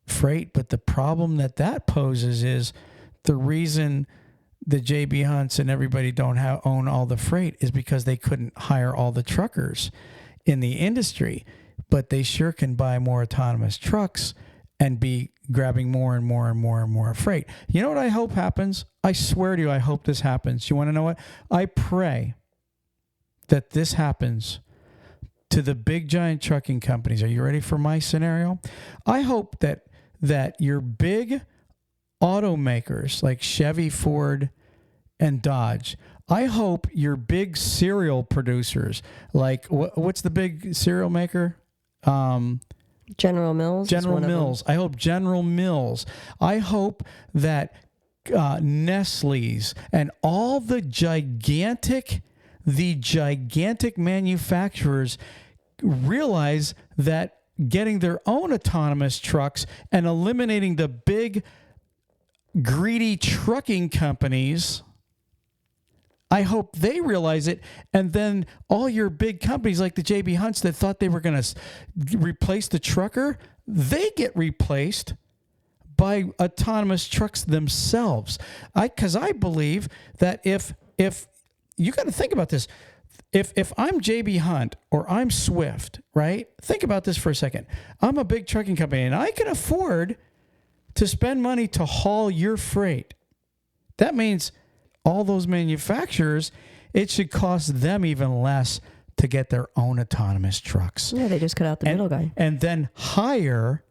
freight. But the problem that poses is the reason the JB Hunts and everybody don't own all the freight is because they couldn't hire all the truckers in the industry. But they sure can buy more autonomous trucks and be grabbing more and more and more and more freight. You know what I hope happens? I swear to you, I hope this happens. You want to know what? I pray that this happens to the big giant trucking companies. Are you ready for my scenario? I hope that your big automakers like Chevy, Ford, and Dodge, I hope your big cereal producers, like what's the big cereal maker? General Mills. General Mills. I hope General Mills. I hope that Nestle's and all the gigantic manufacturers realize that getting their own autonomous trucks and eliminating the big greedy trucking companies, I hope they realize it. And then all your big companies like the JB Hunts that thought they were going to replace the trucker, they get replaced by autonomous trucks themselves. Because I believe that if you got to think about this, if I'm JB Hunt or I'm Swift, right? Think about this for a second. I'm a big trucking company and I can afford to spend money to haul your freight. That means all those manufacturers, it should cost them even less to get their own autonomous trucks. Yeah, they just cut out the middle guy. And then hire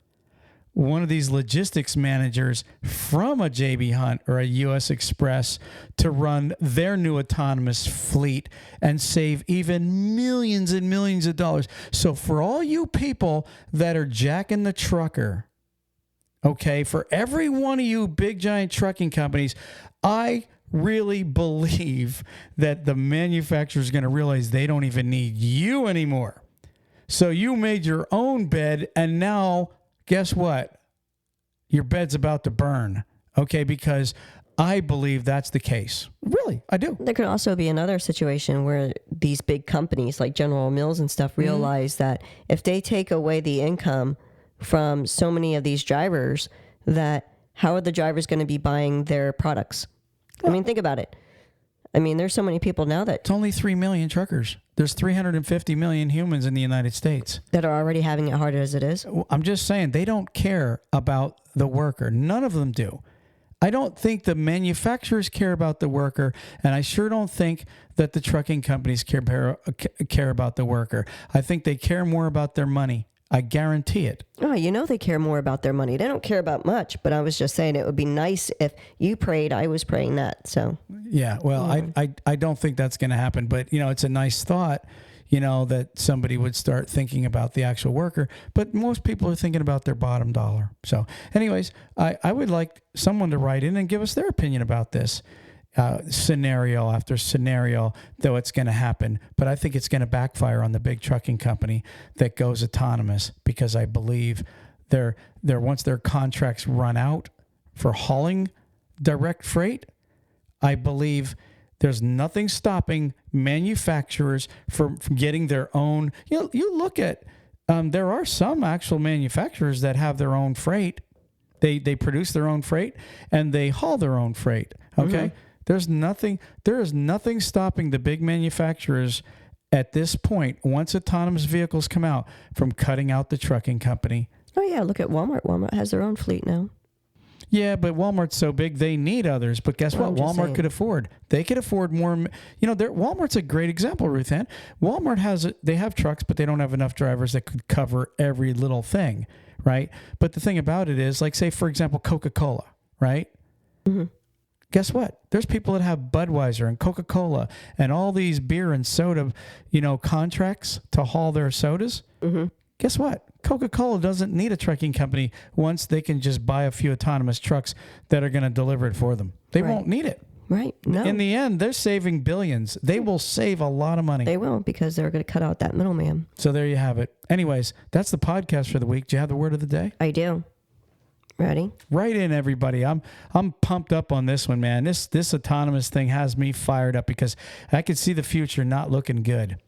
one of these logistics managers from a JB Hunt or a US Express to run their new autonomous fleet and save even millions and millions of dollars. So for all you people that are jacking the trucker, okay, for every one of you big giant trucking companies, I really believe that the manufacturer is going to realize they don't even need you anymore. So you made your own bed, and now guess what? Your bed's about to burn. Okay, because I believe that's the case. Really, I do. There could also be another situation where these big companies like General Mills and stuff realize that if they take away the income from so many of these drivers, that how are the drivers going to be buying their products? I mean, think about it. I mean, there's so many people now that It's only 3 million truckers. There's 350 million humans in the United States. that are already having it hard as it is. I'm just saying, they don't care about the worker. None of them do. I don't think the manufacturers care about the worker, and I sure don't think that the trucking companies care about the worker. I think they care more about their money. I guarantee it. Oh, you know they care more about their money. They don't care about much, but I was just saying it would be nice if you prayed, I was praying that. So Yeah, well, I don't think that's going to happen, but it's a nice thought, that somebody would start thinking about the actual worker, but most people are thinking about their bottom dollar. So anyways, I would like someone to write in and give us their opinion about this. Scenario after scenario, though it's going to happen, but I think it's going to backfire on the big trucking company that goes autonomous, because I believe they're once their contracts run out for hauling direct freight, I believe there's nothing stopping manufacturers from getting their own. You look at there are some actual manufacturers that have their own freight. They produce their own freight and they haul their own freight. Okay. There is nothing stopping the big manufacturers at this point, once autonomous vehicles come out, from cutting out the trucking company. oh yeah, look at Walmart. Walmart has their own fleet now. Yeah, but Walmart's so big, they need others. But guess what? I'm just Walmart saying. could afford. They could afford more. Walmart's a great example, Ruth Ann. Walmart they have trucks, but they don't have enough drivers that could cover every little thing, right? But the thing about it is, like, say, for example, Coca-Cola, right? Guess what? There's people that have Budweiser and Coca-Cola and all these beer and soda, contracts to haul their sodas. Guess what? Coca-Cola doesn't need a trucking company once they can just buy a few autonomous trucks that are going to deliver it for them. They Right. won't need it. Right. No, In the end, they're saving billions. They will save a lot of money. they will, because they're going to cut out that middleman. So there you have it. Anyways, that's the podcast for the week. Do you have the word of the day? I do. Ready? Right in, everybody. I'm pumped up on this one, man. This autonomous thing has me fired up because I could see the future not looking good.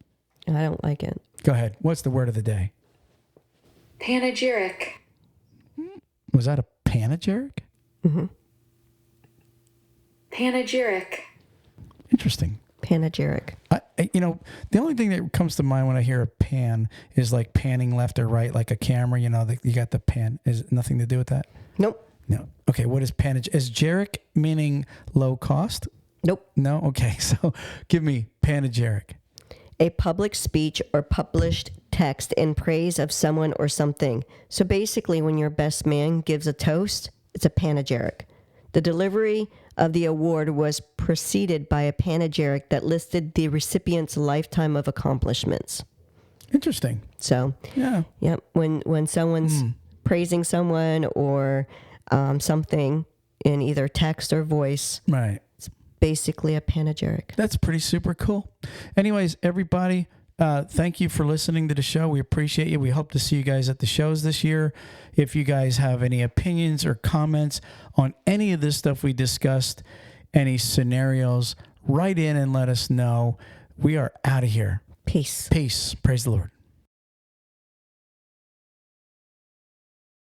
I don't like it. Go ahead. What's the word of the day? Panegyric. Was that a panegyric? Panegyric. Interesting. Panegyric. The only thing that comes to mind when I hear a pan is like panning left or right, like a camera. You got the pan. Is it nothing to do with that? Nope. No. Okay. What is panegyric? Is jeric meaning low cost? Nope. No. Okay. So give me panegyric. A public speech or published text in praise of someone or something. So basically, when your best man gives a toast, it's a panegyric. The delivery of the award was preceded by a panegyric that listed the recipient's lifetime of accomplishments. Interesting. So, Yeah. yep, when someone's praising someone or something in either text or voice, Right. basically a panegyric. That's pretty super cool. Anyways, everybody, thank you for listening to the show. We appreciate you. We hope to see you guys at the shows this year. If you guys have any opinions or comments on any of this stuff we discussed, any scenarios, write in and let us know. We are out of here. Peace. Peace. Praise the Lord.